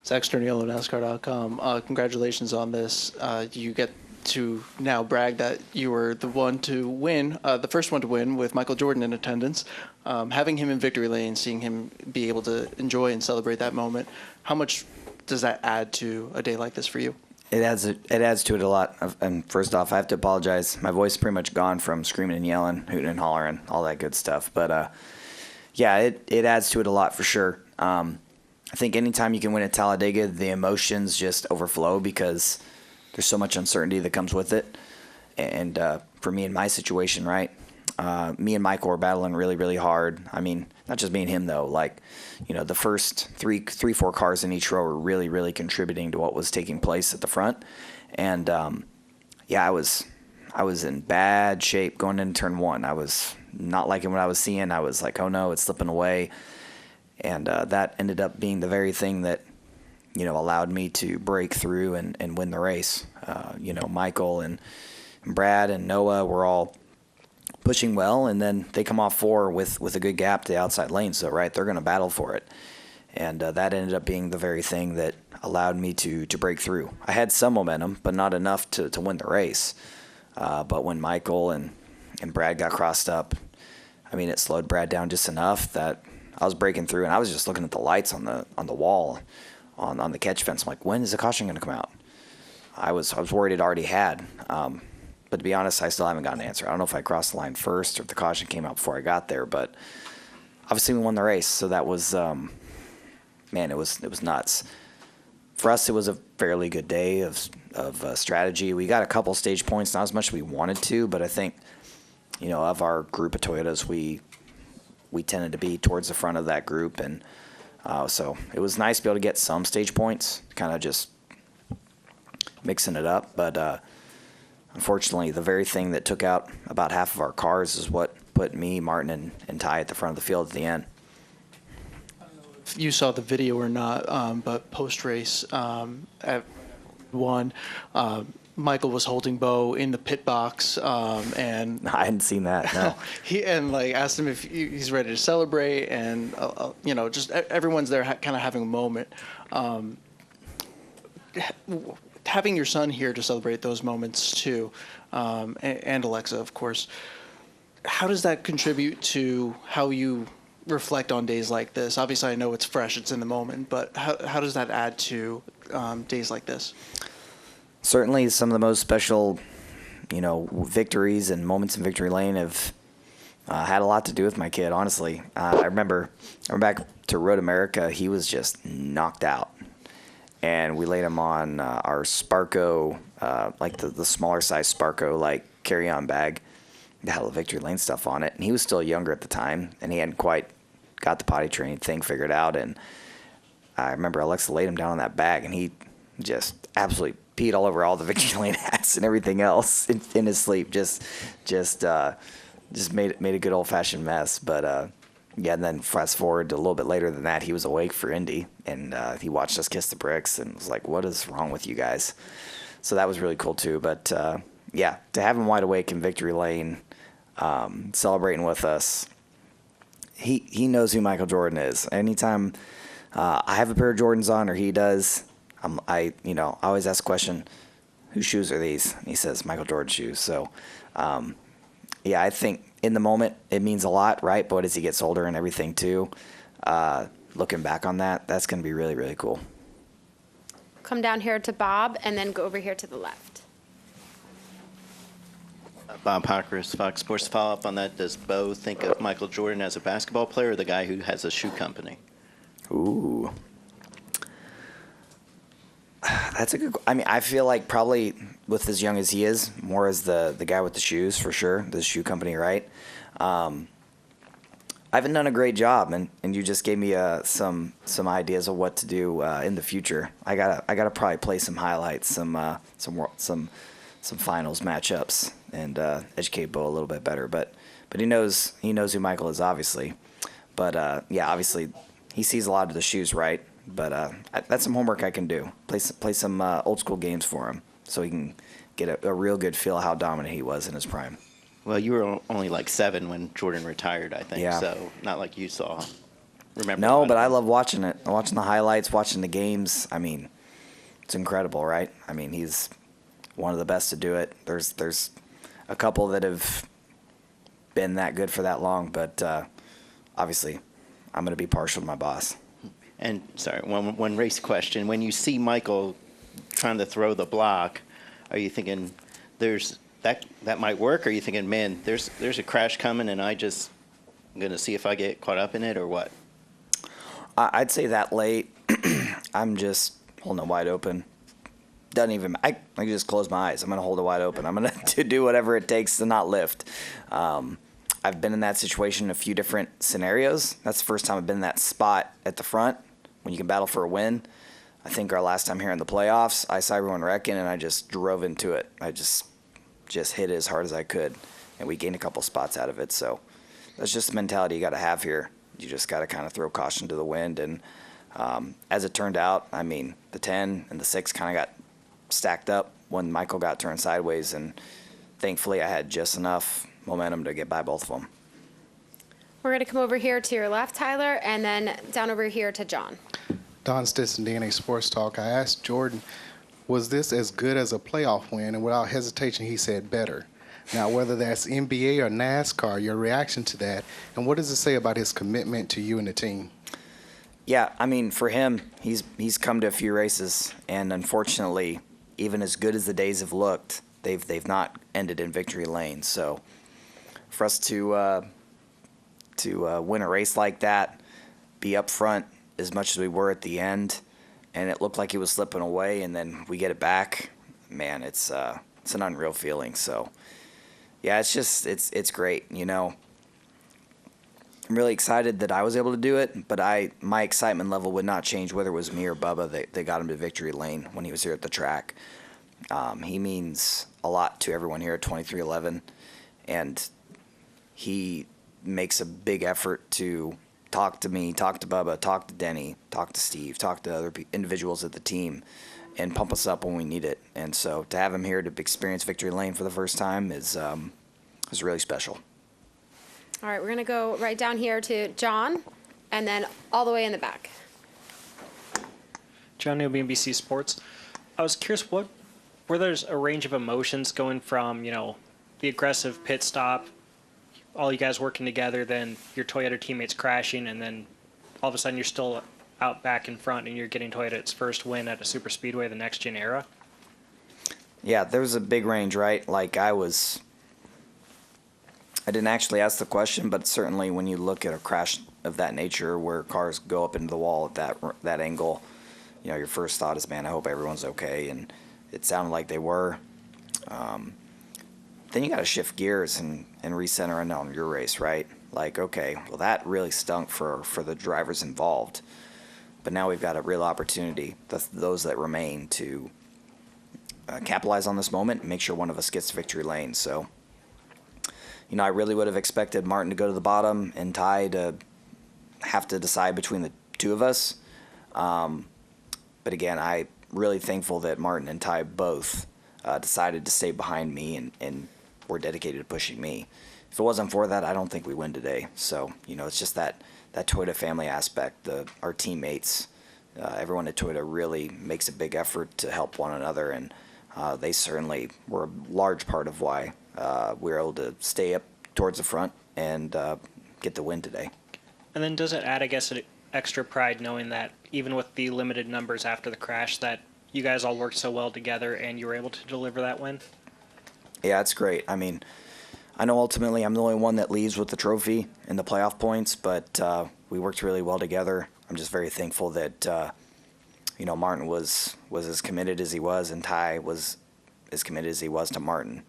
Zach Sterniolo, NASCAR.com. Congratulations on this. You get to now brag that you were the one to win, the first one to win with Michael Jordan in attendance. Having him in victory lane, seeing him be able to enjoy and celebrate that moment, how much does that add to a day like this for you? It adds to it a lot. And first off, I have to apologize. My voice is pretty much gone from screaming and yelling, hooting and hollering, all that good stuff. But yeah, it adds to it a lot for sure. I think anytime you can win at Talladega, the emotions just overflow because there's so much uncertainty that comes with it. And for me in my situation, right, me and Michael were battling really, really hard. I mean, not just me and him, though. Like, you know, the first three, four cars in each row were really, really contributing to what was taking place at the front. And, yeah, I was in bad shape going into turn one. I was not liking what I was seeing. I was like, oh, no, it's slipping away. And that ended up being the very thing that, you know, allowed me to break through and win the race. You know, Michael and Brad and Noah were all pushing well, and then they come off four with a good gap to the outside lane. So, right, they're going to battle for it. And that ended up being the very thing that allowed me to break through. I had some momentum, but not enough to win the race. But when Michael and Brad got crossed up, I mean, it slowed Brad down just enough that I was breaking through, and I was just looking at the lights on the wall on the catch fence. I'm like, when is the caution going to come out? I was worried it already had. But to be honest, I still haven't gotten an answer. I don't know if I crossed the line first or if the caution came out before I got there. But obviously we won the race, so that was, man, it was nuts. For us, it was a fairly good day of strategy. We got a couple stage points, not as much as we wanted to, but I think, you know, of our group of Toyotas, we tended to be towards the front of that group, and so it was nice to be able to get some stage points, kind of just mixing it up. But unfortunately, the very thing that took out about half of our cars is what put me, Martin, and Ty at the front of the field at the end. I don't know if you saw the video or not, but post-race at one, Michael was holding Bo in the pit box, and I hadn't seen that. No. he asked him if he's ready to celebrate, and you know, just everyone's there, kind of having a moment. Having your son here to celebrate those moments too, and Alexa, of course. How does that contribute to how you reflect on days like this? Obviously, I know it's fresh, it's in the moment, but how does that add to days like this? Certainly some of the most special, you know, victories and moments in victory lane have had a lot to do with my kid, honestly. I remember back to Road America, he was just knocked out. And we laid him on our Sparco, like the smaller size Sparco, like carry-on bag that had all the victory lane stuff on it. And he was still younger at the time, and he hadn't quite got the potty training thing figured out. And I remember Alexa laid him down on that bag, and he just absolutely peed all over all the victory lane hats and everything else in his sleep. Just made a good old-fashioned mess. But yeah, and then fast forward to a little bit later than that, he was awake for Indy, and he watched us kiss the bricks and was like, what is wrong with you guys? So that was really cool too. But yeah, to have him wide awake in victory lane, celebrating with us, he knows who Michael Jordan is. Anytime I have a pair of Jordans on or he does, I always ask the question, whose shoes are these? And he says, Michael Jordan shoes. So yeah, I think in the moment it means a lot, right? But as he gets older and everything too, looking back on that, that's going to be really, really cool. Come down here to Bob and then go over here to the left. Bob Hawkers, Fox Sports. Follow up on that. Does Bo think of Michael Jordan as a basketball player or the guy who has a shoe company? Ooh. That's a good. I mean, I feel like probably with as young as he is, more as the guy with the shoes for sure, the shoe company, right? I haven't done a great job, and you just gave me some ideas of what to do in the future. I gotta probably play some highlights, some finals matchups, and educate Bo a little bit better. But he knows who Michael is, obviously. But yeah, obviously he sees a lot of the shoes, right? But that's some homework I can do. Play some old school games for him so he can get a real good feel of how dominant he was in his prime. Well, you were only like 7 when Jordan retired, I think. Yeah. So not like you saw. remember? No, but I love watching it. Watching the highlights, watching the games. I mean, it's incredible, right? I mean, he's one of the best to do it. There's a couple that have been that good for that long, but obviously I'm going to be partial to my boss. And sorry, one race question. When you see Michael trying to throw the block, are you thinking that might work? Or are you thinking, man, there's a crash coming and I'm going to see if I get caught up in it or what? I'd say that late, I'm just holding it wide open. Doesn't even, I can just close my eyes. I'm going to hold it wide open. I'm going to do whatever it takes to not lift. I've been in that situation in a few different scenarios. That's the first time I've been in that spot at the front when you can battle for a win. I think our last time here in the playoffs, I saw everyone wrecking, and I just drove into it. I just hit it as hard as I could, and we gained a couple spots out of it. So that's just the mentality you got to have here. You just got to kind of throw caution to the wind. And as it turned out, I mean, the 10 and the 6 kind of got stacked up when Michael got turned sideways, and thankfully I had just enough momentum to get by both of them. We're going to come over here to your left, Tyler, and then down over here to John. Don Stinson, DNA Sports Talk. I asked Jordan, was this as good as a playoff win? And without hesitation, he said better. Now, whether that's NBA or NASCAR, your reaction to that, and what does it say about his commitment to you and the team? Yeah, I mean, for him, he's come to a few races, and unfortunately, even as good as the days have looked, they've not ended in victory lane. So for us to win a race like that, be up front as much as we were at the end, and it looked like he was slipping away, and then we get it back, man, it's an unreal feeling. So yeah, it's great. You know, I'm really excited that I was able to do it, but my excitement level would not change whether it was me or Bubba that got him to victory lane when he was here at the track. He means a lot to everyone here at 2311, and he makes a big effort to talk to me, talk to Bubba, talk to Denny, talk to Steve, talk to other individuals at the team, and pump us up when we need it. And so to have him here to experience victory lane for the first time is really special. All right, we're going to go right down here to John, and then all the way in the back. John Neal, NBC Sports. I was curious, where there's a range of emotions going from, the aggressive pit stop, all you guys working together, then your Toyota teammates crashing, and then all of a sudden you're still out back in front and you're getting Toyota its first win at a super speedway of the next gen era? Yeah, there was a big range, right? Like I didn't actually ask the question, but certainly when you look at a crash of that nature where cars go up into the wall at that angle, your first thought is, man, I hope everyone's okay, and it sounded like they were. Then you got to shift gears and recenter on your race, right? Like, okay, well, that really stunk for the drivers involved. But now we've got a real opportunity, those that remain, to capitalize on this moment and make sure one of us gets to victory lane. So, I really would have expected Martin to go to the bottom and Ty to have to decide between the two of us. But again, I'm really thankful that Martin and Ty both decided to stay behind me and were dedicated to pushing me. If it wasn't for that, I don't think we win today. So, it's just that Toyota family aspect, our teammates, everyone at Toyota really makes a big effort to help one another, and they certainly were a large part of why we were able to stay up towards the front and get the win today. And then does it add, I guess, an extra pride knowing that even with the limited numbers after the crash, that you guys all worked so well together and you were able to deliver that win? Yeah, it's great. I mean, I know ultimately I'm the only one that leaves with the trophy and the playoff points, but we worked really well together. I'm just very thankful that, Martin was as committed as he was, and Ty was as committed as he was to Martin.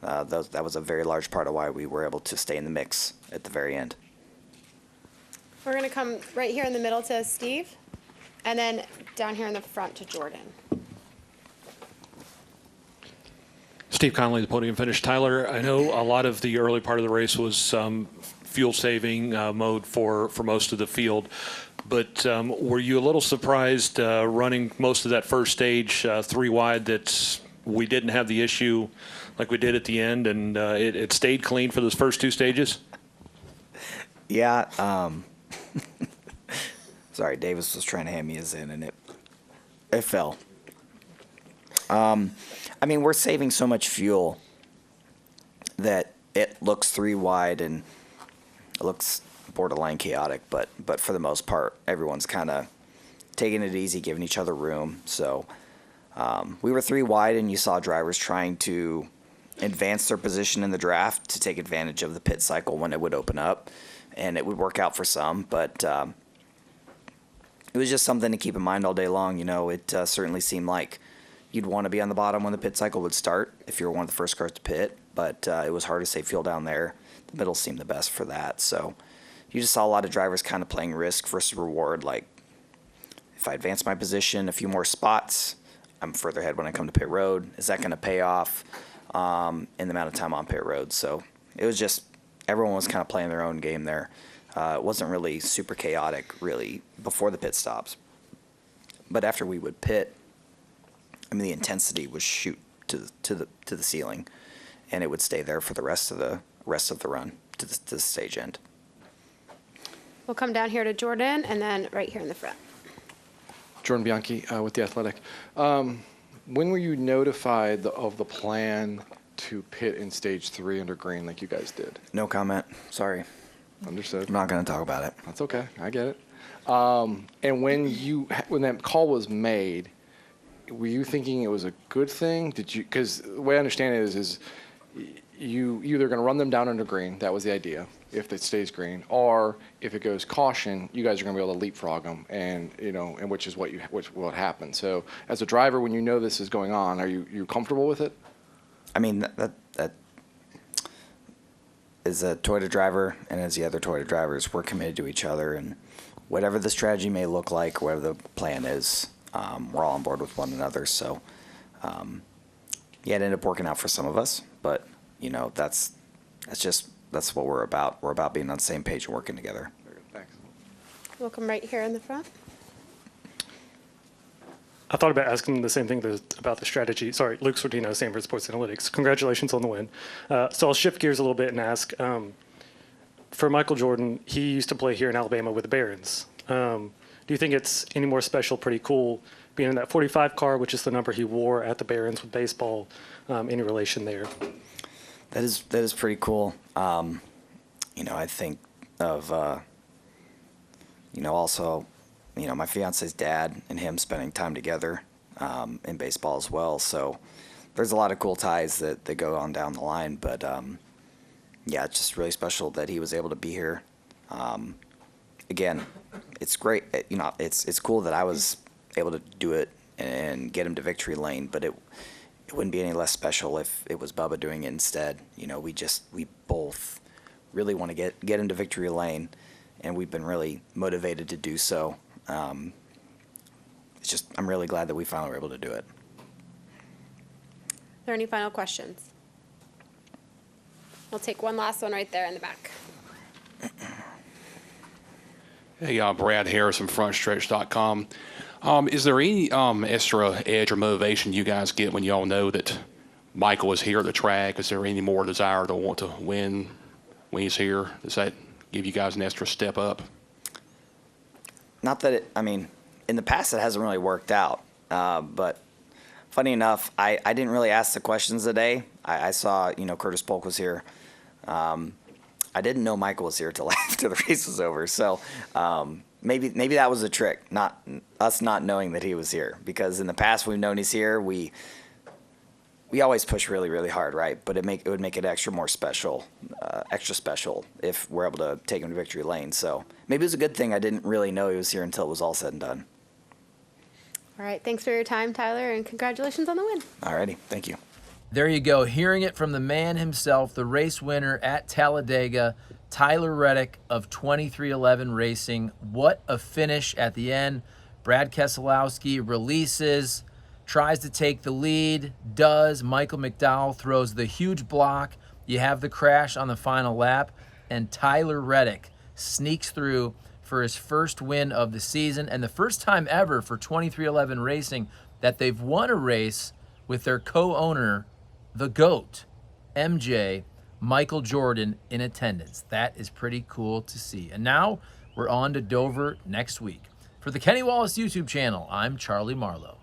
That was a very large part of why we were able to stay in the mix at the very end. We're going to come right here in the middle to Steve, and then down here in the front to Jordan. Steve Connolly, the podium finish. Tyler, I know a lot of the early part of the race was fuel-saving mode for most of the field, but were you a little surprised running most of that first stage 3 wide that we didn't have the issue like we did at the end, and it stayed clean for those first 2 stages? Yeah, Sorry, Davis was trying to hand me his in, and it fell. I mean, we're saving so much fuel that it looks 3 wide and it looks borderline chaotic, but for the most part, everyone's kind of taking it easy, giving each other room. So we were 3 wide, and you saw drivers trying to advance their position in the draft to take advantage of the pit cycle when it would open up, and it would work out for some, but it was just something to keep in mind all day long. You know, it certainly seemed like you'd want to be on the bottom when the pit cycle would start if you were one of the first cars to pit, but it was hard to save fuel down there. The middle seemed the best for that, so you just saw a lot of drivers kind of playing risk versus reward. Like, if I advance my position a few more spots, I'm further ahead when I come to pit road. Is that going to pay off in the amount of time on pit road? So it was just, everyone was kind of playing their own game there. It wasn't really super chaotic, really, before the pit stops. But after we would pit, I mean, the intensity would shoot to the ceiling, and it would stay there for the rest of the run to the stage end. We'll come down here to Jordan, and then right here in the front. Jordan Bianchi with The Athletic. When were you notified of the plan to pit in stage 3 under green like you guys did? No comment. Sorry. Understood. I'm not going to talk about it. That's okay. I get it. And when that call was made, were you thinking it was a good thing? Did you? Because the way I understand it is you either going to run them down under green. That was the idea. If it stays green, or if it goes caution, you guys are going to be able to leapfrog them, and which is what happened. So, as a driver, when you know this is going on, are you comfortable with it? I mean, that is a Toyota driver, and as the other Toyota drivers, we're committed to each other, and whatever the strategy may look like, whatever the plan is, we're all on board with one another. So, yeah, it ended up working out for some of us, but that's what we're about. We're about being on the same page and working together. Very good. Thanks. We'll come right here in the front. I thought about asking the same thing about the strategy. Sorry, Luke Sortino, Sanford Sports Analytics. Congratulations on the win. So I'll shift gears a little bit and ask, for Michael Jordan, he used to play here in Alabama with the Barons. Do you think it's any more special, pretty cool, being in that 45 car, which is the number he wore at the Barons with baseball, any relation there? That is pretty cool. I think of, also, my fiance's dad and him spending time together in baseball as well. So there's a lot of cool ties that go on down the line. But, it's just really special that he was able to be here. Again, it's great. It's cool that I was able to do it and get him to victory lane, but it wouldn't be any less special if it was Bubba doing it instead. We both really want to get into victory lane, and we've been really motivated to do so. I'm really glad that we finally were able to do it. Are there any final questions? We'll take one last one right there in the back. Hey, Brad Harris from FrontStretch.com. Is there any extra edge or motivation you guys get when y'all know that Michael is here at the track? Is there any more desire to want to win when he's here? Does that give you guys an extra step up? Not that in the past it hasn't really worked out. But funny enough, I didn't really ask the questions today. I saw, Curtis Polk was here. I didn't know Michael was here till after the race was over. So maybe that was a trick, not us not knowing that he was here. Because in the past we've known he's here. We always push really, really hard, right? But it would make it extra special if we're able to take him to victory lane. So maybe it was a good thing I didn't really know he was here until it was all said and done. All right. Thanks for your time, Tyler, and congratulations on the win. All righty. Thank you. There you go. Hearing it from the man himself, the race winner at Talladega, Tyler Reddick of 2311 Racing. What a finish at the end. Brad Keselowski releases, tries to take the lead, does. Michael McDowell throws the huge block. You have the crash on the final lap, and Tyler Reddick sneaks through for his first win of the season, and the first time ever for 2311 Racing that they've won a race with their co-owner, the GOAT, MJ, Michael Jordan, in attendance. That is pretty cool to see. And now we're on to Dover next week. For the Kenny Wallace YouTube channel, I'm Charlie Marlowe.